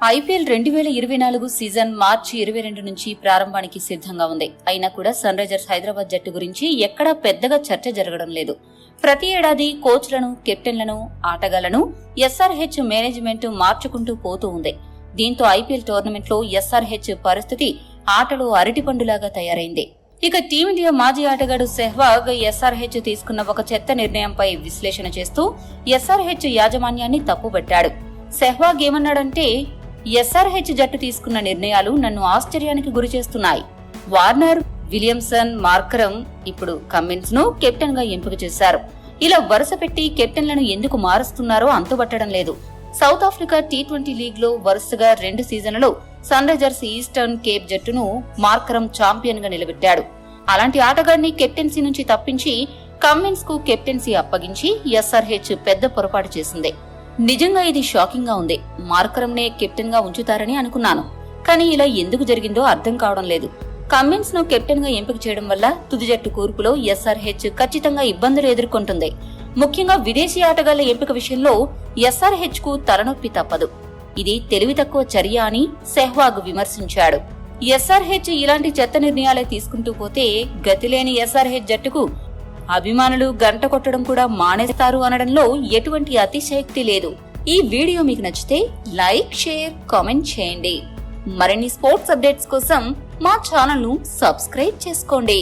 IPL 2024 season మార్చి 22 నుంచి ప్రారంభానికి సిద్ధంగా ఉంది. అయినా కూడా సన్ రైజర్స్ హైదరాబాద్ జట్టు గురించి ఎక్కడా పెద్దగా చర్చ జరగడం లేదు. ప్రతి ఏడాది కోచ్లను, కెప్టెన్లను, ఆటగాళ్లను ఎస్ఆర్హెచ్ మేనేజ్మెంట్ మార్చుకుంటూ పోతూ ఉంది. దీంతో ఐపీఎల్ టోర్నమెంట్ లో ఎస్ఆర్హెచ్ పరిస్థితి ఆటలో అరటిపండులాగా తయారైంది. ఇక టీమిండియా మాజీ ఆటగాడు సెహ్వాగ్ ఎస్ఆర్హెచ్ తీసుకున్న ఒక చెత్త నిర్ణయంపై విశ్లేషణ చేస్తూ ఎస్ఆర్హెచ్ యాజమాన్యాన్ని తప్పుపట్టాడు. సెహ్వాగ్ ఏమన్నాడంటే, ఎస్ఆర్హెచ్ జట్టు తీసుకున్న నిర్ణయాలు నన్ను ఆశ్చర్యానికి గురిచేస్తున్నాయి. వార్నర్, విలియమ్సన్, మార్కరం ఇప్పుడు కమిన్స్ ను కెప్టెన్ గా ఎంపిక చేశారు. ఇలా వరుస పెట్టి కెప్టెన్లను ఎందుకు మారుస్తున్నారో అంతుబట్టడం లేదు. సౌత్ ఆఫ్రికా టీ20 లీగ్ లో వరుసగా 2 సీజన్లలో సన్ రైజర్స్ ఈస్టర్న్ కేప్ జట్టును మార్కరం ఛాంపియన్ గా నిలబెట్టాడు. అలాంటి ఆటగాడిని కెప్టెన్సీ నుంచి తప్పించి కమిన్స్ కు కెప్టెన్సీ అప్పగించి ఎస్ఆర్హెచ్ పెద్ద పొరపాటు చేసింది. నిజంగా ఇది షాకింగ్ గా ఉంది. మార్కరంనే కెప్టెన్ గా ఉంచుతారని అనుకున్నాను, కానీ ఇలా ఎందుకు జరిగిందో అర్థం కావడం లేదు. కమిన్స్ ను కెప్టెన్ గా ఎంపిక చేయడం వల్ల తుది జట్టు కూర్పులో ఎస్ఆర్హెచ్ ఖచ్చితంగా ఇబ్బందులు ఎదుర్కొంటుంది. ముఖ్యంగా విదేశీ ఆటగాళ్ల ఎంపిక విషయంలో ఎస్ఆర్హెచ్ కు తలనొప్పి తప్పదు. ఇది తెలివి తక్కువ చర్య అని సెహ్వాగ్ విమర్శించాడు. ఎస్ఆర్హెచ్ ఇలాంటి చెత్త నిర్ణయాలే తీసుకుంటూ పోతే గతిలేని ఎస్ఆర్హెచ్ జట్టుకు అభిమానులు గంట కొట్టడం కూడా మానేస్తారు అనడంలో ఎటువంటి అతిశయోక్తి లేదు. ఈ వీడియో మీకు నచ్చితే లైక్, షేర్, కామెంట్ చేయండి. మరిన్ని స్పోర్ట్స్ అప్డేట్స్ కోసం మా ఛానల్ ను సబ్స్క్రైబ్ చేసుకోండి.